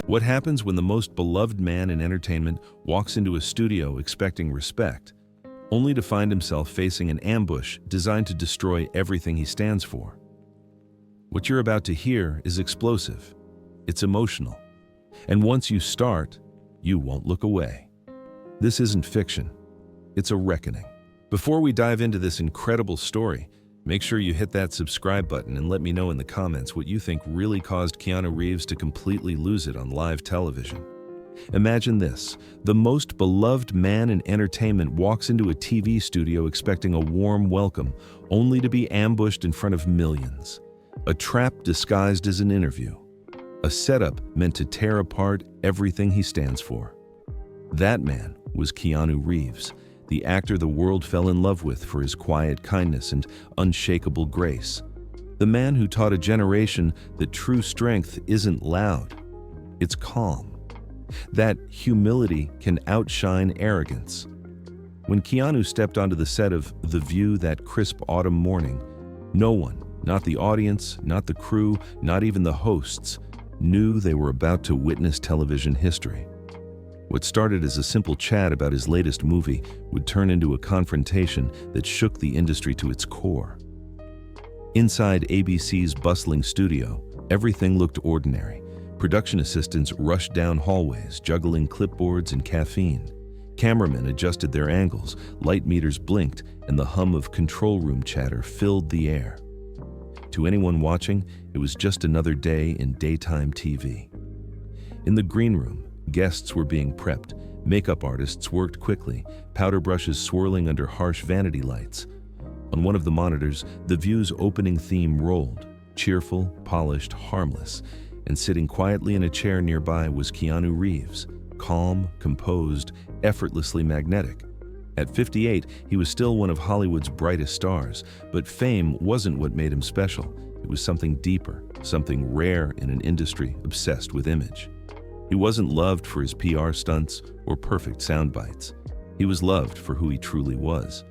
What happens when the most beloved man in entertainment walks into a studio expecting respect, only to find himself facing an ambush designed to destroy everything he stands for? What you're about to hear is explosive. It's emotional. And once you start, you won't look away. This isn't fiction. It's a reckoning. Before we dive into this incredible story, make sure you hit that subscribe button and let me know in the comments what you think really caused Keanu Reeves to completely lose it on live television. Imagine this: the most beloved man in entertainment walks into a TV studio expecting a warm welcome, only to be ambushed in front of millions. A trap disguised as an interview. A setup meant to tear apart everything he stands for. That man was Keanu Reeves, the actor the world fell in love with for his quiet kindness and unshakable grace. The man who taught a generation that true strength isn't loud, it's calm. That humility can outshine arrogance. When Keanu stepped onto the set of The View that crisp autumn morning, no one, not the audience, not the crew, not even the hosts, knew they were about to witness television history. What started as a simple chat about his latest movie would turn into a confrontation that shook the industry to its core. Inside ABC's bustling studio, everything looked ordinary. Production assistants rushed down hallways, juggling clipboards and caffeine. Cameramen adjusted their angles, light meters blinked, and the hum of control room chatter filled the air. To anyone watching, it was just another day in daytime TV. In the green room, guests were being prepped. Makeup artists worked quickly, powder brushes swirling under harsh vanity lights. On one of the monitors, The View's opening theme rolled, cheerful, polished, harmless, and sitting quietly in a chair nearby was Keanu Reeves, calm, composed, effortlessly magnetic. At 58, he was still one of Hollywood's brightest stars, but fame wasn't what made him special. It was something deeper, something rare in an industry obsessed with image. He wasn't loved for his PR stunts or perfect sound bites. He was loved for who he truly was.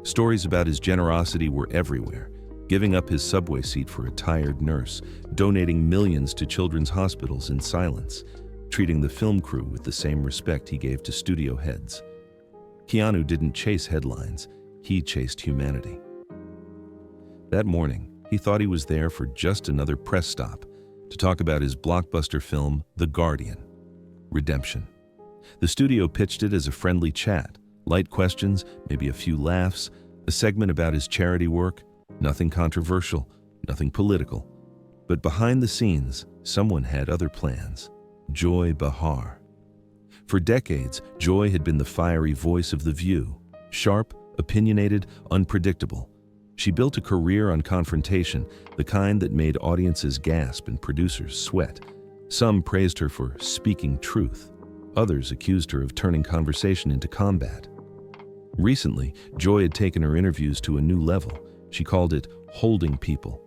Stories about his generosity were everywhere, giving up his subway seat for a tired nurse, donating millions to children's hospitals in silence, treating the film crew with the same respect he gave to studio heads. Keanu didn't chase headlines, he chased humanity. That morning, he thought he was there for just another press stop, to talk about his blockbuster film, The Guardian: Redemption. The studio pitched it as a friendly chat, light questions, maybe a few laughs, a segment about his charity work, nothing controversial, nothing political. But behind the scenes, someone had other plans. Joy Behar. For decades, Joy had been the fiery voice of The View, sharp, opinionated, unpredictable. She built a career on confrontation, the kind that made audiences gasp and producers sweat. Some praised her for speaking truth. Others accused her of turning conversation into combat. Recently, Joy had taken her interviews to a new level. She called it holding people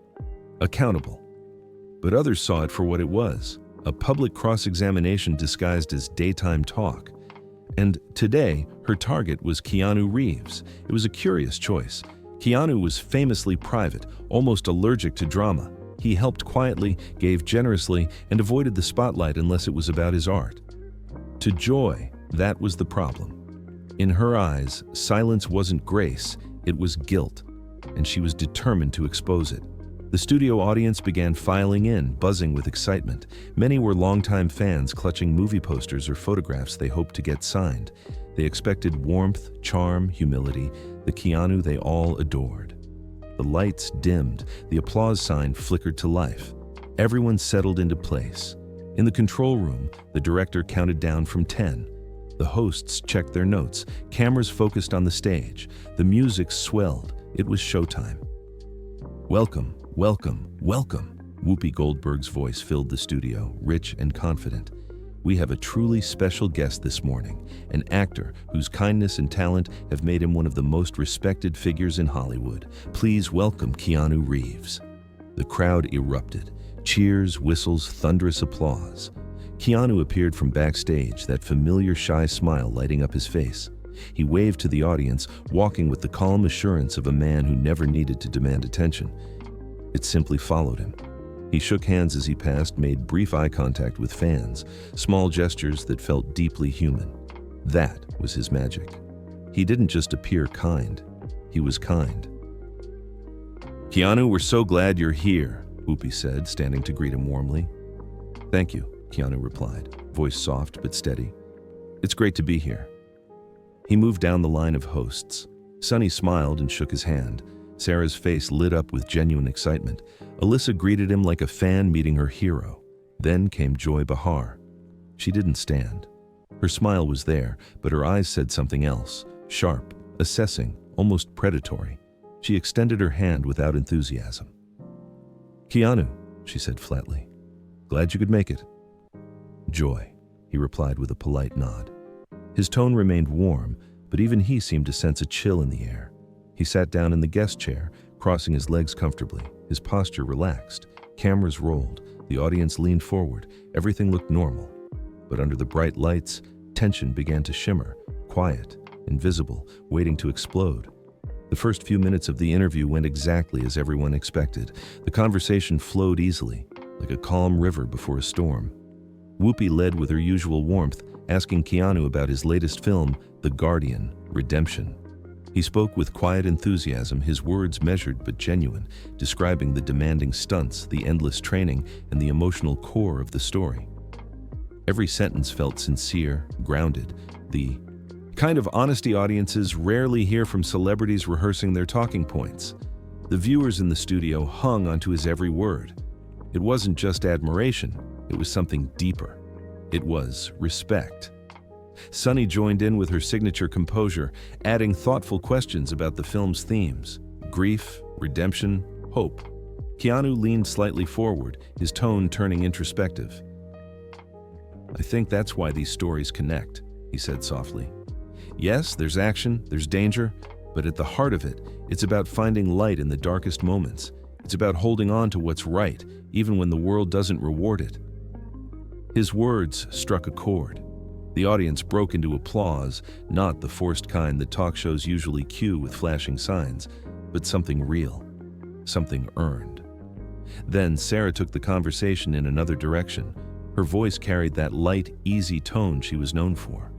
accountable. But others saw it for what it was, a public cross-examination disguised as daytime talk. And today, her target was Keanu Reeves. It was a curious choice. Keanu was famously private, almost allergic to drama. He helped quietly, gave generously, and avoided the spotlight unless it was about his art. To Joy, that was the problem. In her eyes, silence wasn't grace, it was guilt, and she was determined to expose it. The studio audience began filing in, buzzing with excitement. Many were longtime fans clutching movie posters or photographs they hoped to get signed. They expected warmth, charm, humility, the Keanu they all adored. The lights dimmed, the applause sign flickered to life. Everyone settled into place. In the control room, the director counted down from 10. The hosts checked their notes, cameras focused on the stage. The music swelled. It was showtime. Welcome, welcome, welcome. Whoopi Goldberg's voice filled the studio, rich and confident. We have a truly special guest this morning, an actor whose kindness and talent have made him one of the most respected figures in Hollywood. Please welcome Keanu Reeves. The crowd erupted. Cheers, whistles, thunderous applause. Keanu appeared from backstage, that familiar shy smile lighting up his face. He waved to the audience, walking with the calm assurance of a man who never needed to demand attention. It simply followed him. He shook hands as he passed, made brief eye contact with fans, small gestures that felt deeply human. That was his magic. He didn't just appear kind, he was kind. "Keanu, we're so glad you're here," Whoopi said, standing to greet him warmly. "Thank you," Keanu replied, voice soft but steady. "It's great to be here." He moved down the line of hosts. Sonny smiled and shook his hand. Sarah's face lit up with genuine excitement. Alyssa greeted him like a fan meeting her hero. Then came Joy Behar. She didn't stand. Her smile was there, but her eyes said something else, sharp, assessing, almost predatory. She extended her hand without enthusiasm. "Keanu," she said flatly. "Glad you could make it." "Joy," he replied with a polite nod. His tone remained warm, but even he seemed to sense a chill in the air. He sat down in the guest chair, crossing his legs comfortably, his posture relaxed. Cameras rolled, the audience leaned forward, everything looked normal. But under the bright lights, tension began to shimmer, quiet, invisible, waiting to explode. The first few minutes of the interview went exactly as everyone expected. The conversation flowed easily, like a calm river before a storm. Whoopi led with her usual warmth, asking Keanu about his latest film, The Guardian: Redemption. He spoke with quiet enthusiasm, his words measured but genuine, describing the demanding stunts, the endless training, and the emotional core of the story. Every sentence felt sincere, grounded, the kind of honesty audiences rarely hear from celebrities rehearsing their talking points. The viewers in the studio hung onto his every word. It wasn't just admiration, it was something deeper. It was respect. Sunny joined in with her signature composure, adding thoughtful questions about the film's themes: grief, redemption, hope. Keanu leaned slightly forward, his tone turning introspective. "I think that's why these stories connect," he said softly. "Yes, there's action, there's danger, but at the heart of it, it's about finding light in the darkest moments. It's about holding on to what's right, even when the world doesn't reward it." His words struck a chord. The audience broke into applause, not the forced kind that talk shows usually cue with flashing signs, but something real, something earned. Then Sarah took the conversation in another direction. Her voice carried that light, easy tone she was known for.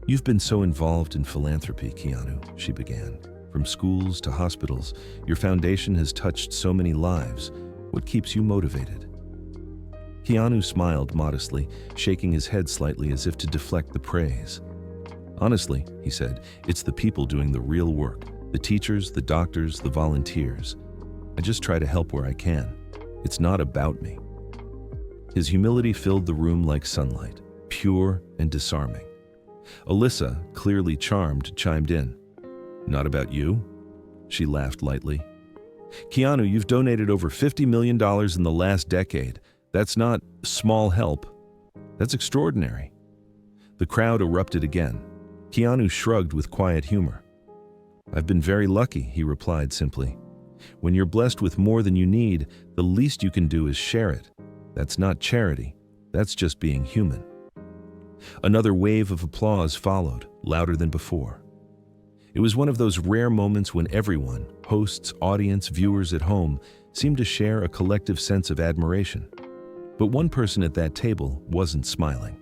"You've been so involved in philanthropy, Keanu," she began. "From schools to hospitals, your foundation has touched so many lives. What keeps you motivated?" Keanu smiled modestly, shaking his head slightly as if to deflect the praise. "Honestly," he said, "it's the people doing the real work, the teachers, the doctors, the volunteers. I just try to help where I can. It's not about me." His humility filled the room like sunlight, pure and disarming. Alyssa, clearly charmed, chimed in. "Not about you?" She laughed lightly. "Keanu, you've donated over $50 million in the last decade. That's not small help. That's extraordinary." The crowd erupted again. Keanu shrugged with quiet humor. "I've been very lucky," he replied simply. "When you're blessed with more than you need, the least you can do is share it. That's not charity. That's just being human." Another wave of applause followed, louder than before. It was one of those rare moments when everyone, hosts, audience, viewers at home, seemed to share a collective sense of admiration. But one person at that table wasn't smiling.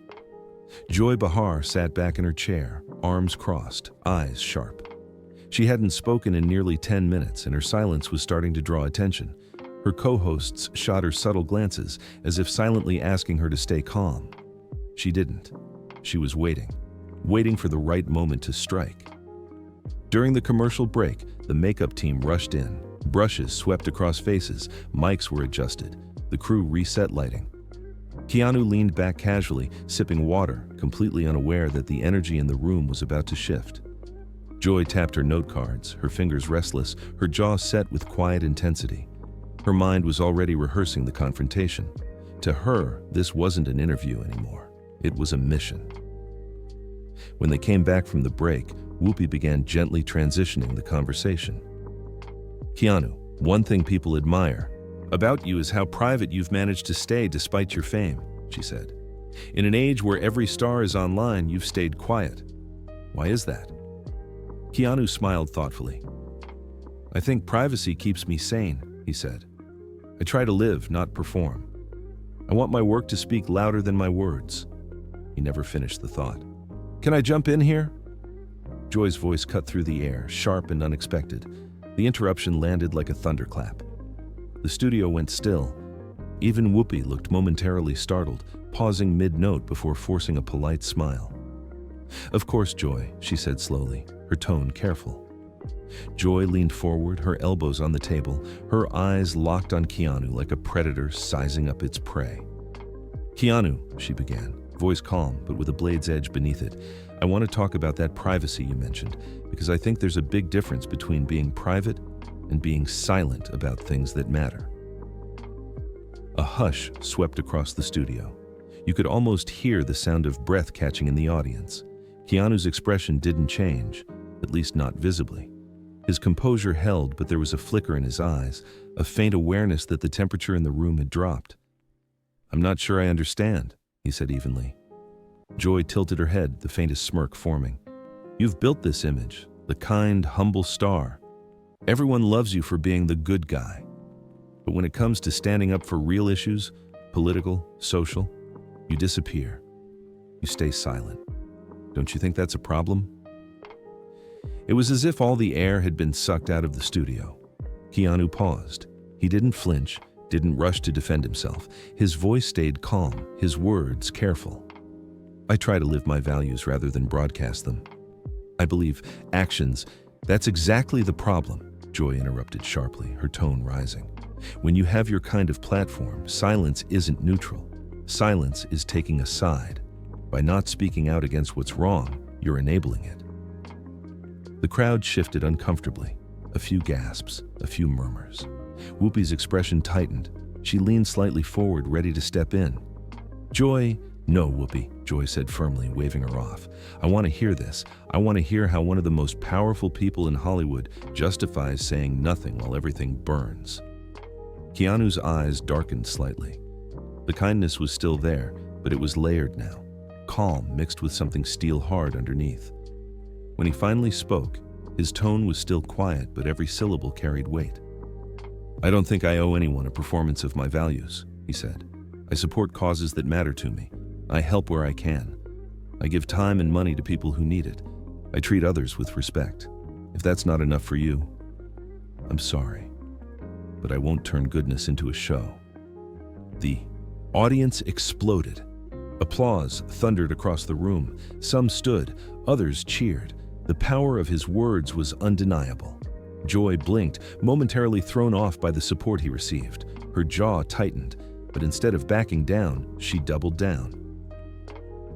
Joy Behar sat back in her chair, arms crossed, eyes sharp. She hadn't spoken in nearly 10 minutes, and her silence was starting to draw attention. Her co-hosts shot her subtle glances, as if silently asking her to stay calm. She didn't. She was waiting for the right moment to strike. During the commercial break, the makeup team rushed in. Brushes swept across faces, mics were adjusted. The crew reset lighting. Keanu leaned back casually, sipping water, completely unaware that the energy in the room was about to shift. Joy tapped her note cards, her fingers restless, her jaw set with quiet intensity. Her mind was already rehearsing the confrontation. To her, this wasn't an interview anymore. It was a mission. When they came back from the break, Whoopi began gently transitioning the conversation. "Keanu, one thing people admire about you is how private you've managed to stay despite your fame," she said. "In an age where every star is online, you've stayed quiet. Why is that?" Keanu smiled thoughtfully. "I think privacy keeps me sane," he said. I try to live, not perform. I want my work to speak louder than my words." He never finished the thought. "Can I jump in here?" Joy's voice cut through the air, sharp and unexpected. The interruption landed like a thunderclap. The studio went still. Even Whoopi looked momentarily startled, pausing mid-note before forcing a polite smile. "Of course, Joy," she said slowly, her tone careful. Joy leaned forward, her elbows on the table, her eyes locked on Keanu like a predator sizing up its prey. "Keanu," she began, voice calm but with a blade's edge beneath it, "I want to talk about that privacy you mentioned, because I think there's a big difference between being private and being silent about things that matter." A hush swept across the studio. You could almost hear the sound of breath catching in the audience. Keanu's expression didn't change, at least not visibly. His composure held, but there was a flicker in his eyes, a faint awareness that the temperature in the room had dropped. "I'm not sure I understand," he said evenly. Joy tilted her head, the faintest smirk forming. "You've built this image, the kind, humble star. Everyone loves you for being the good guy. But when it comes to standing up for real issues, political, social, you disappear. You stay silent. Don't you think that's a problem?" It was as if all the air had been sucked out of the studio. Keanu paused. He didn't flinch, didn't rush to defend himself. His voice stayed calm, his words careful. "I try to live my values rather than broadcast them. I believe actions, that's exactly the problem," Joy interrupted sharply, her tone rising. "When you have your kind of platform, silence isn't neutral. Silence is taking a side. By not speaking out against what's wrong, you're enabling it." The crowd shifted uncomfortably. A few gasps, a few murmurs. Whoopi's expression tightened. She leaned slightly forward, ready to step in. "Joy, no, Whoopi," Joy said firmly, waving her off. "I want to hear this. I want to hear how one of the most powerful people in Hollywood justifies saying nothing while everything burns." Keanu's eyes darkened slightly. The kindness was still there, but it was layered now, calm mixed with something steel-hard underneath. When he finally spoke, his tone was still quiet, but every syllable carried weight. "I don't think I owe anyone a performance of my values," he said. "I support causes that matter to me. I help where I can. I give time and money to people who need it. I treat others with respect. If that's not enough for you, I'm sorry. But I won't turn goodness into a show." The audience exploded. Applause thundered across the room. Some stood, others cheered. The power of his words was undeniable. Joy blinked, momentarily thrown off by the support he received. Her jaw tightened, but instead of backing down, she doubled down.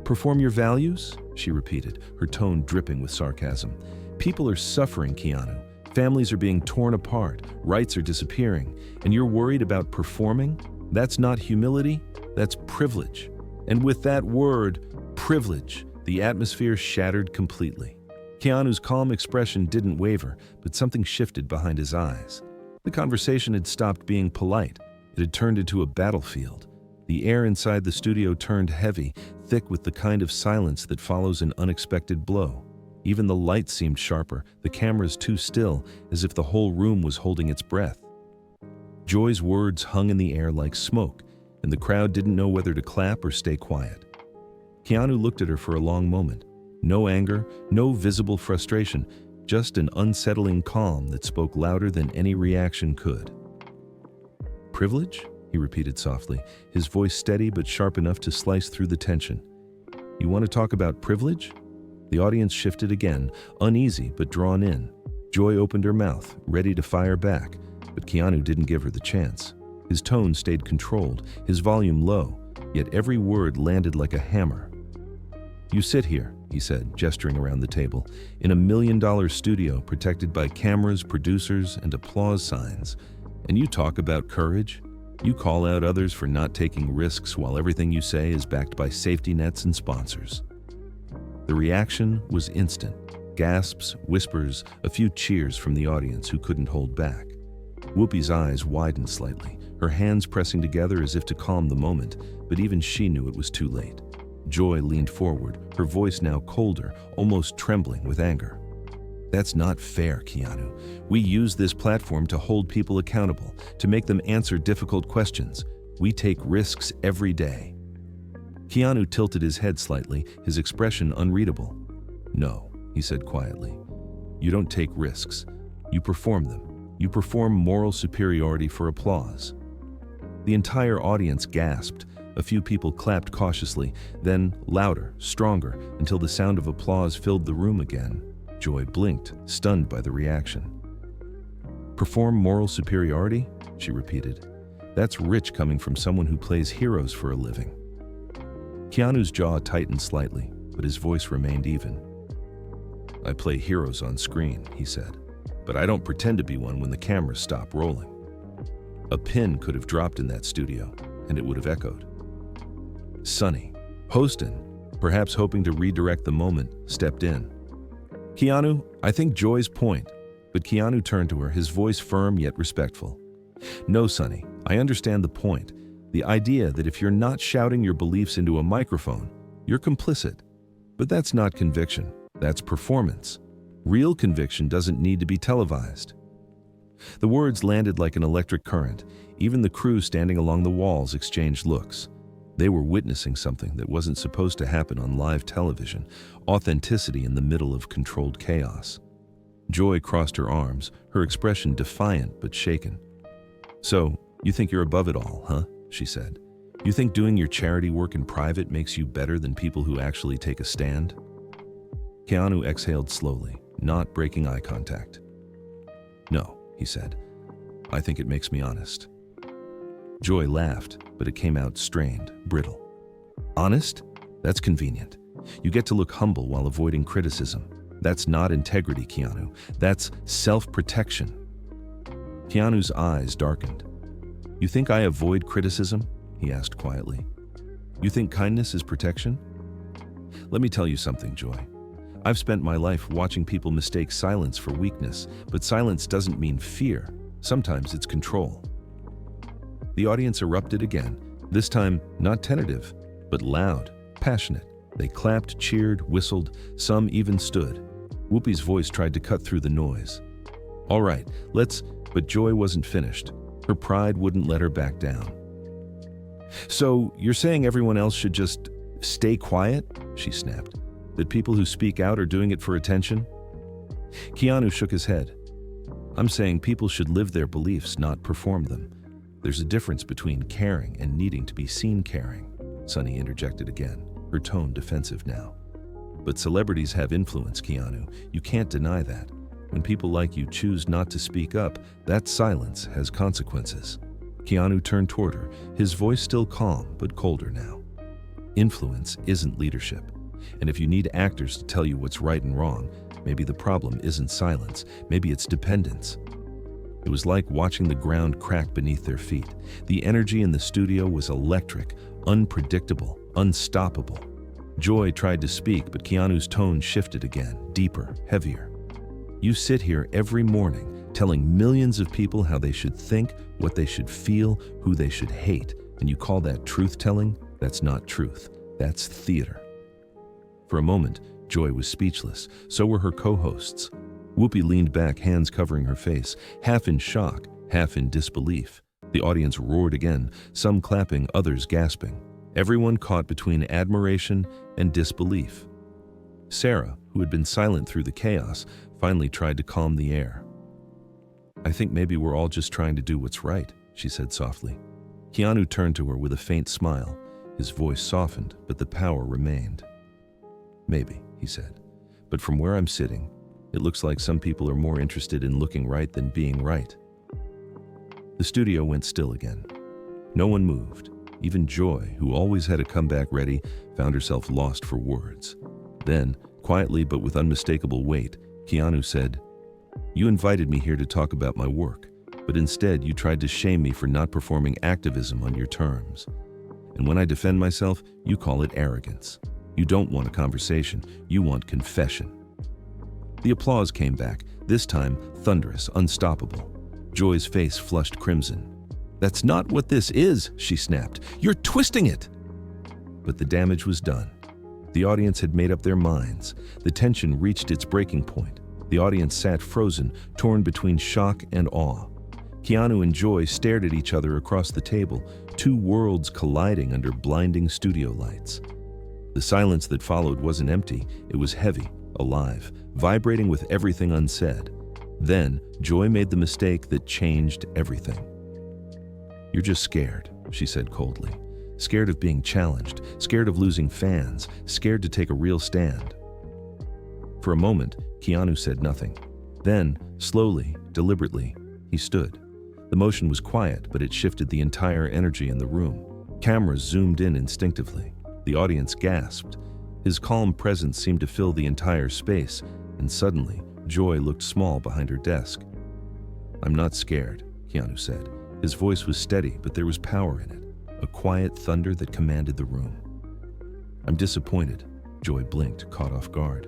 "Perform your values?" she repeated, her tone dripping with sarcasm. "People are suffering, Keanu. Families are being torn apart, rights are disappearing, and you're worried about performing? That's not humility, that's privilege." And with that word, privilege, the atmosphere shattered completely. Keanu's calm expression didn't waver, but something shifted behind his eyes. The conversation had stopped being polite. It had turned into a battlefield. The air inside the studio turned heavy, thick with the kind of silence that follows an unexpected blow. Even the lights seemed sharper, the cameras too still, as if the whole room was holding its breath. Joy's words hung in the air like smoke, and the crowd didn't know whether to clap or stay quiet. Keanu looked at her for a long moment. No anger, no visible frustration, just an unsettling calm that spoke louder than any reaction could. "Privilege?" he repeated softly, his voice steady but sharp enough to slice through the tension. "You want to talk about privilege?" The audience shifted again, uneasy but drawn in. Joy opened her mouth, ready to fire back, but Keanu didn't give her the chance. His tone stayed controlled, his volume low, yet every word landed like a hammer. "You sit here," he said, gesturing around the table, "in a $1 million studio protected by cameras, producers, and applause signs, and you talk about courage? You call out others for not taking risks while everything you say is backed by safety nets and sponsors." The reaction was instant. Gasps, whispers, a few cheers from the audience who couldn't hold back. Whoopi's eyes widened slightly, her hands pressing together as if to calm the moment, but even she knew it was too late. Joy leaned forward, her voice now colder, almost trembling with anger. That's not fair, Keanu. We use this platform to hold people accountable, to make them answer difficult questions. We take risks every day. Keanu tilted his head slightly, his expression unreadable. No, he said quietly. You don't take risks. You perform them. You perform moral superiority for applause. The entire audience gasped. A few people clapped cautiously, then louder, stronger, until the sound of applause filled the room again. Joy blinked, stunned by the reaction. Perform moral superiority? She repeated. That's rich coming from someone who plays heroes for a living. Keanu's jaw tightened slightly, but his voice remained even. I play heroes on screen, he said, but I don't pretend to be one when the cameras stop rolling. A pin could have dropped in that studio, and it would have echoed. Sonny, Hostin, perhaps hoping to redirect the moment, stepped in. Keanu, I think Joy's point, but Keanu turned to her, his voice firm yet respectful. No, Sonny, I understand the point. The idea that if you're not shouting your beliefs into a microphone, you're complicit. But that's not conviction, that's performance. Real conviction doesn't need to be televised. The words landed like an electric current. Even the crew standing along the walls exchanged looks. They were witnessing something that wasn't supposed to happen on live television, authenticity in the middle of controlled chaos. Joy crossed her arms, her expression defiant but shaken. So, you think you're above it all, huh? She said. You think doing your charity work in private makes you better than people who actually take a stand? Keanu exhaled slowly, not breaking eye contact. No, he said. I think it makes me honest. Joy laughed, but it came out strained, brittle. Honest? That's convenient. You get to look humble while avoiding criticism. That's not integrity, Keanu. That's self-protection. Keanu's eyes darkened. You think I avoid criticism? He asked quietly. You think kindness is protection? Let me tell you something, Joy. I've spent my life watching people mistake silence for weakness, but silence doesn't mean fear. Sometimes it's control. The audience erupted again, this time not tentative, but loud, passionate. They clapped, cheered, whistled, some even stood. Whoopi's voice tried to cut through the noise. All right, but Joy wasn't finished. Her pride wouldn't let her back down. So, you're saying everyone else should just stay quiet? She snapped. That people who speak out are doing it for attention? Keanu shook his head. I'm saying people should live their beliefs, not perform them. There's a difference between caring and needing to be seen caring, Sonny interjected again, her tone defensive now. But celebrities have influence, Keanu. You can't deny that. When people like you choose not to speak up, that silence has consequences. Keanu turned toward her, his voice still calm but colder now. Influence isn't leadership. And if you need actors to tell you what's right and wrong, maybe the problem isn't silence, maybe it's dependence. It was like watching the ground crack beneath their feet. The energy in the studio was electric, unpredictable, unstoppable. Joy tried to speak, but Keanu's tone shifted again, deeper, heavier. You sit here every morning telling millions of people how they should think, what they should feel, who they should hate, and you call that truth-telling? That's not truth. That's theater. For a moment, Joy was speechless. So were her co-hosts. Whoopi leaned back, hands covering her face, half in shock, half in disbelief. The audience roared again, some clapping, others gasping. Everyone caught between admiration and disbelief. Sarah, who had been silent through the chaos, finally tried to calm the air. I think maybe we're all just trying to do what's right, she said softly. Keanu turned to her with a faint smile. His voice softened, but the power remained. Maybe, he said, but from where I'm sitting, it looks like some people are more interested in looking right than being right. The studio went still again. No one moved. Even Joy, who always had a comeback ready, found herself lost for words. Then, quietly but with unmistakable weight, Keanu said, You invited me here to talk about my work, but instead you tried to shame me for not performing activism on your terms. And when I defend myself, you call it arrogance. You don't want a conversation, you want confession. The applause came back, this time thunderous, unstoppable. Joy's face flushed crimson. That's not what this is, she snapped. You're twisting it! But the damage was done. The audience had made up their minds. The tension reached its breaking point. The audience sat frozen, torn between shock and awe. Keanu and Joy stared at each other across the table, two worlds colliding under blinding studio lights. The silence that followed wasn't empty, it was heavy, alive, vibrating with everything unsaid. Then, Joy made the mistake that changed everything. "You're just scared," she said coldly. "Scared of being challenged, scared of losing fans, scared to take a real stand." For a moment, Keanu said nothing. Then, slowly, deliberately, he stood. The motion was quiet, but it shifted the entire energy in the room. Cameras zoomed in instinctively. The audience gasped. His calm presence seemed to fill the entire space, and suddenly, Joy looked small behind her desk. "I'm not scared," Keanu said. His voice was steady, but there was power in it, a quiet thunder that commanded the room. "I'm disappointed." Joy blinked, caught off guard.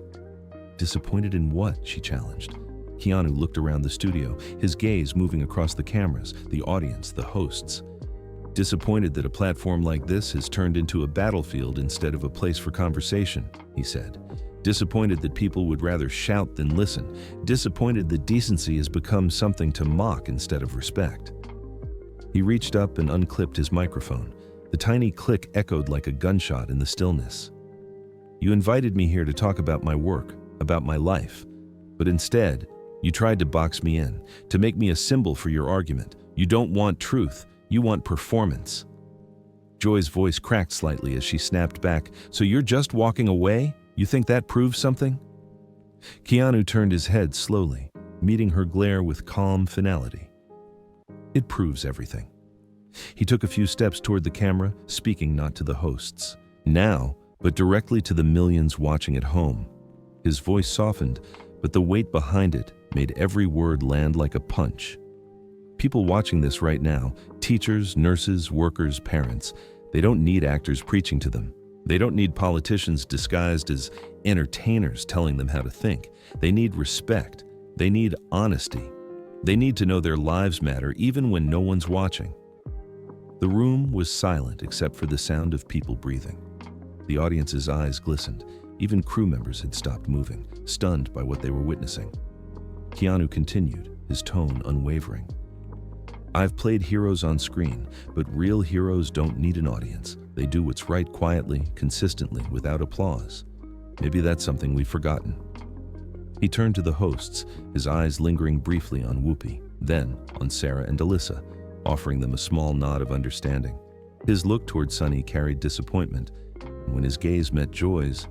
"Disappointed in what?" she challenged. Keanu looked around the studio, his gaze moving across the cameras, the audience, the hosts. "Disappointed that a platform like this has turned into a battlefield instead of a place for conversation," he said. "Disappointed that people would rather shout than listen. Disappointed that decency has become something to mock instead of respect." He reached up and unclipped his microphone. The tiny click echoed like a gunshot in the stillness. "You invited me here to talk about my work, about my life. But instead, you tried to box me in, to make me a symbol for your argument. You don't want truth, you want performance." Joy's voice cracked slightly as she snapped back. "So you're just walking away? You think that proves something?" Keanu turned his head slowly, meeting her glare with calm finality. "It proves everything." He took a few steps toward the camera, speaking not to the hosts now, but directly to the millions watching at home. His voice softened, but the weight behind it made every word land like a punch. People watching this right now, teachers, nurses, workers, parents, they don't need actors preaching to them. They don't need politicians disguised as entertainers telling them how to think. They need respect. They need honesty. They need to know their lives matter even when no one's watching. The room was silent except for the sound of people breathing. The audience's eyes glistened. Even crew members had stopped moving, stunned by what they were witnessing. Keanu continued, his tone unwavering. "I've played heroes on screen, but real heroes don't need an audience. They do what's right quietly, consistently, without applause. Maybe that's something we've forgotten." He turned to the hosts, his eyes lingering briefly on Whoopi, then on Sarah and Alyssa, offering them a small nod of understanding. His look toward Sunny carried disappointment, and when his gaze met Joy's,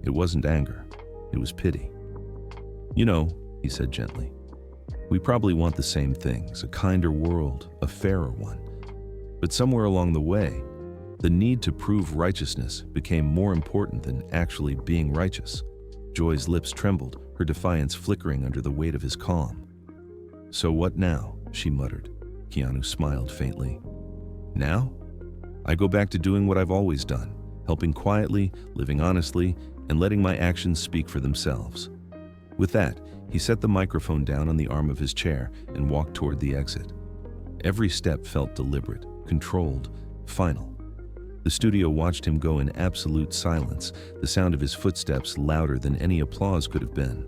it wasn't anger, it was pity. "You know," he said gently, "we probably want the same things, a kinder world, a fairer one. But somewhere along the way, the need to prove righteousness became more important than actually being righteous." Joy's lips trembled, her defiance flickering under the weight of his calm. "So what now?" she muttered. Keanu smiled faintly. "Now? I go back to doing what I've always done, helping quietly, living honestly, and letting my actions speak for themselves." With that, he set the microphone down on the arm of his chair and walked toward the exit. Every step felt deliberate, controlled, final. The studio watched him go in absolute silence, the sound of his footsteps louder than any applause could have been.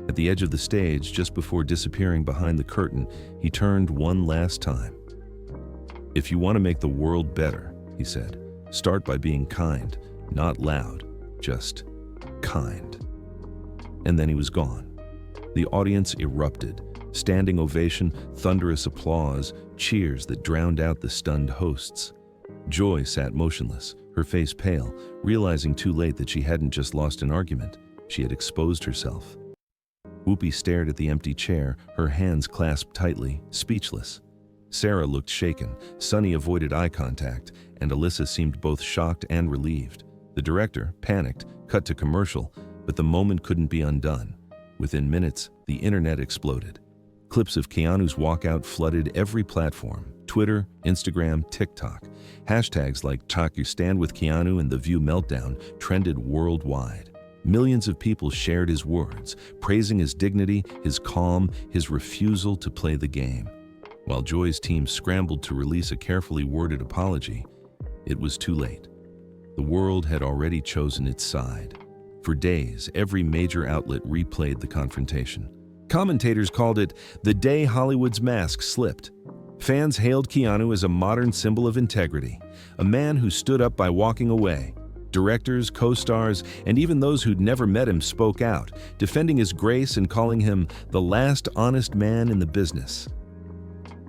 At the edge of the stage, just before disappearing behind the curtain, he turned one last time. "If you want to make the world better," he said, "start by being kind, not loud, just kind." And then he was gone. The audience erupted. Standing ovation, thunderous applause, cheers that drowned out the stunned hosts. Joy sat motionless, her face pale, realizing too late that she hadn't just lost an argument, she had exposed herself. Whoopi stared at the empty chair, her hands clasped tightly, speechless. Sarah looked shaken, Sunny avoided eye contact, and Alyssa seemed both shocked and relieved. The director, panicked, cut to commercial, but the moment couldn't be undone. Within minutes, the internet exploded. Clips of Keanu's walkout flooded every platform: Twitter, Instagram, TikTok. Hashtags like #TalkYouStandWithKeanu and The View Meltdown trended worldwide. Millions of people shared his words, praising his dignity, his calm, his refusal to play the game. While Joy's team scrambled to release a carefully worded apology, it was too late. The world had already chosen its side. For days, every major outlet replayed the confrontation. Commentators called it the day Hollywood's mask slipped. Fans hailed Keanu as a modern symbol of integrity, a man who stood up by walking away. Directors, co-stars, and even those who'd never met him spoke out, defending his grace and calling him the last honest man in the business.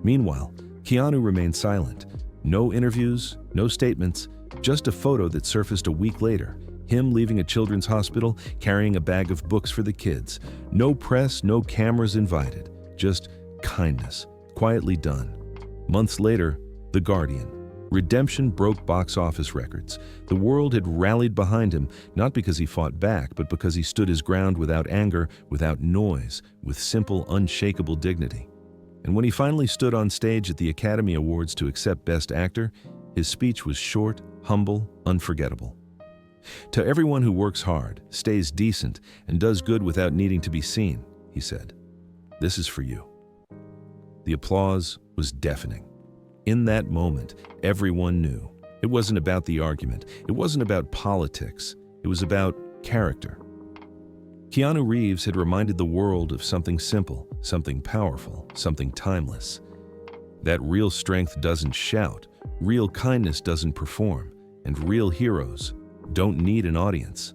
Meanwhile, Keanu remained silent. No interviews, no statements, just a photo that surfaced a week later. Him leaving a children's hospital, carrying a bag of books for the kids. No press, no cameras invited. Just kindness, quietly done. Months later, The Guardian. Redemption broke box office records. The world had rallied behind him, not because he fought back, but because he stood his ground without anger, without noise, with simple, unshakable dignity. And when he finally stood on stage at the Academy Awards to accept Best Actor, his speech was short, humble, unforgettable. To everyone who works hard, stays decent, and does good without needing to be seen, he said, this is for you. The applause was deafening. In that moment, everyone knew. It wasn't about the argument. It wasn't about politics. It was about character. Keanu Reeves had reminded the world of something simple, something powerful, something timeless. That real strength doesn't shout, real kindness doesn't perform, and real heroes don't need an audience.